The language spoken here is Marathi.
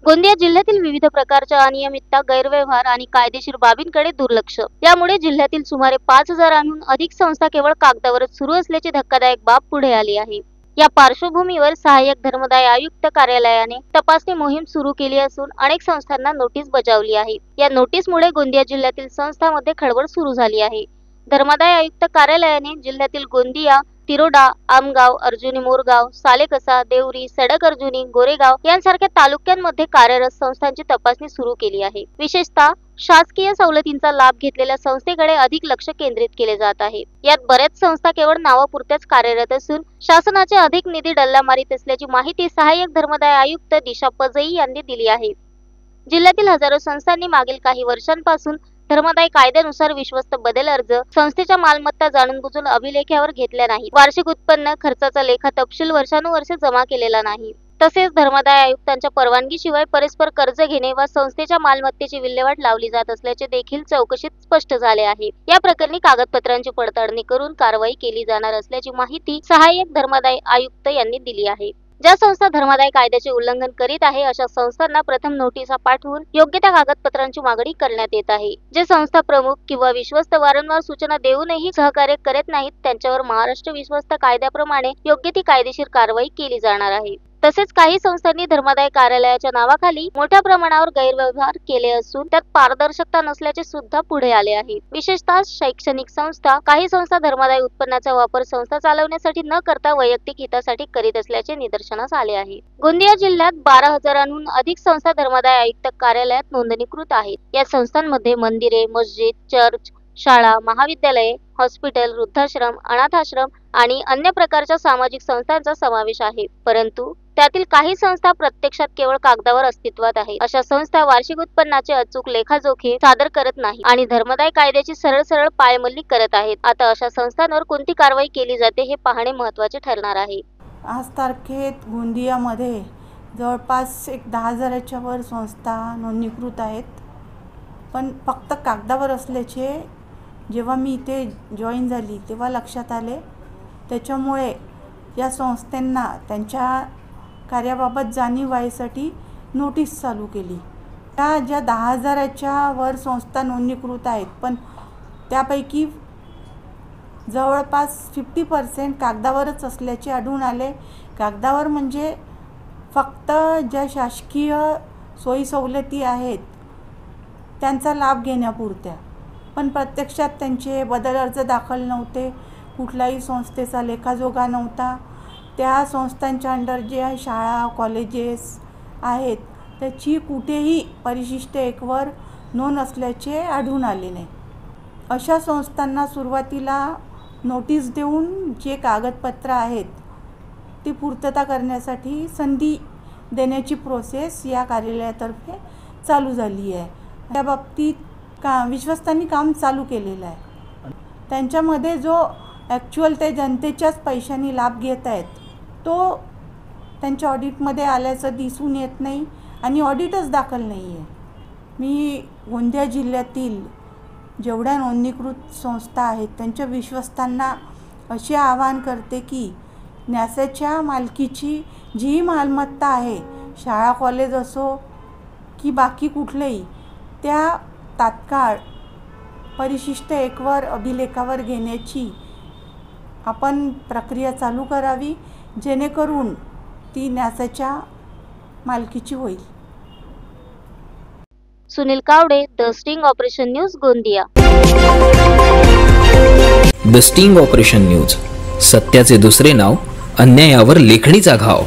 गोंदिया जिल्ह्यातील विविध प्रकारच्या अनियमितता, गैरव्यवहार आणि कायदेशीर बाबींकडे दुर्लक्ष यामुळे जिल्ह्यातील सुमारे 5,000हून अधिक संस्था केवळ कागदावरच सुरू असल्याची धक्कादायक बाब पुढे आली आहे। या पार्श्वभूमीवर सहाय्यक धर्मदाय आयुक्त कार्यालयाने तपासणी मोहीम सुरू केली असून अनेक संस्थांना नोटीस बजावली आहे। या नोटीसमुळे गोंदिया जिल्ह्यातील संस्थांमध्ये खळबळ सुरू झाली आहे। धर्मदाय आयुक्त कार्यालयाने जिल्ह्यातील गोंदिया, तिरोडा, आमगाव, अर्जुनी मोरगाव, सालेकसा, देवरी, सडक अर्जुनी, गोरेगाव यांसारख्या तालुक्यांमध्ये कार्यरत संस्थांची तपासणी सुरू केली आहे। विशेषतः शासकीय सवलतींचा लाभ घेतलेल्या संस्थेकडे अधिक लक्ष केंद्रित केले जात आहे। यात बऱ्याच संस्था केवळ नावापुरत्याच कार्यरत असून शासनाचे अधिक निधी डल्ला मारीत असल्याची माहिती सहाय्यक धर्मदाय आयुक्त दिशा पजई यांनी दिली आहे। जिल्ह्यातील हजारो संस्थांनी मागील काही वर्षांपासून धर्मदाय कायद्यानुसार विश्वस्त बदल अर्ज, संस्थेच्या मालमत्ता जाणून बुजून अभिलेखावर घेतल्या नाही, वार्षिक उत्पन्न खर्चाचा लेखा तपशील वर्षानुवर्षे जमा केलेला नाही। तसेच धर्मदाय आयुक्तांच्या परवानगीशिवाय परस्पर कर्ज घेणे व संस्थेच्या मालमत्तेची विल्हेवाट लावली जात असल्याचे देखील चौकशीत स्पष्ट झाले आहे। या प्रकरणी कागदपत्रांची पडताळणी करून कारवाई केली जाणार असल्याची माहिती सहाय्यक धर्मदाय आयुक्त यांनी दिली आहे। ज्या संस्था धर्मदाय कायद्याचे उल्लंघन करीत आहे अशा संस्थांना प्रथम नोटिसा पाठवून योग्य त्या कागदपत्रांची मागणी करण्यात येत आहे। जे संस्था प्रमुख किंवा विश्वस्त वारंवार सूचना देऊनही सहकार्य करत नाहीत त्यांच्यावर महाराष्ट्र विश्वस्त कायद्याप्रमाणे योग्य ती कायदेशीर कारवाई केली जाणार आहे। तसेच काही संस्थांनी धर्मदाय कार्यालयाच्या नावाखाली मोठ्या प्रमाणावर गैरव्यवहार केले असून त्यात पारदर्शकता नसल्याचे सुद्धा पुढे आले आहे। विशेषतः शैक्षणिक संस्था, काही संस्था धर्मदाय उत्पन्नाचा वापर संस्था चालवण्यासाठी न करता वैयक्तिक हितासाठी करीत असल्याचे निदर्शनास आले आहे। गोंदिया जिल्ह्यात 12,000हून अधिक संस्था धर्मदाय आयुक्त कार्यालयात नोंदणीकृत आहेत। या संस्थांमध्ये मंदिरे, मस्जिद, चर्च, शाळा, महाविद्यालये, हॉस्पिटल, वृद्धाश्रम, अनाथाश्रम आणि अन्य प्रकारच्या सामाजिक संस्थांचा समावेश आहे। परंतु त्यातील काही संस्था प्रत्यक्षात केवळ कागदावर अस्तित्वात आहे। अशा संस्था वार्षिक उत्पन्नाचे अचूक लेखाजोखे सादर करत नाही आणि धर्मदाय कायद्याची सरळ पायमल्ली करत आहेत। आता अशा संस्थांवर कोणती कारवाई केली जाते हे पाहणे महत्त्वाचे ठरणार आहे। आज तारखेत गोंदियामध्ये जवळपास 10,000च्या वर संस्था नोंदणीकृत आहेत, पण फक्त कागदावर असल्याचे जेव्हा मी इथे जॉईन झाली तेव्हा लक्षात आले। त्याच्यामुळे या संस्थांना त्यांच्या कार्याबाबत जाणीव व्हायसाठी नोटीस चालू केली। त्या ज्या 10,000च्या वर संस्था नोंदणीकृत आहेत, पण त्यापैकी जवळपास 50% कागदावरच असल्याचे आढळून आले। कागदावर म्हणजे फक्त ज्या शासकीय सोयी सवलती आहेत त्यांचा लाभ घेण्यापुरत्या, पण प्रत्यक्षात त्यांचे बदल अर्ज दाखल नव्हते, कुठल्याही संस्थेचा लेखाजोखा नव्हता। त्या संस्थांच्या अंडर ज्या शाळा, कॉलेजेस आहेत त्याची कुठेही परिशिष्ट 1 वर नोंद असल्याचे आढळून आले नाही। अशा संस्थांना सुरुवातीला नोटीस देऊन जे कागदपत्र आहेत ती पूर्तता करण्यासाठी संधी देण्याची प्रोसेस या कार्यालयातर्फे चालू झाली आहे। त्या बाबतीत विश्वस्तांनी काम चालू केलेलं आहे। त्यांच्यामध्ये जो ॲक्च्युअल ते जनतेच्याच पैशांनी लाभ घेत आहेत तो त्यांच्या ऑडिटमध्ये आल्याचं दिसून येत नाही आणि ऑडिटच दाखल नाही आहे। मी गोंदिया जिल्ह्यातील जेवढ्या नोंदणीकृत संस्था आहेत त्यांच्या विश्वस्तांना असे आवाहन करते की न्यासाच्या मालकीची जी मालमत्ता आहे, शाळा कॉलेज असो की बाकी कुठलेही, त्या तात्काळ परिशिष्ट 1 वर अभिलेखावर घेण्याची आपण प्रक्रिया चालू करावी, जेणेकरून ती न्यासाच्या मालकीची होईल। Sunil Kawade, the sting operation news, Gondia. The sting operation news, सत्याचे दुसरे नाव, अन्यायावर लेखणीचा घाव।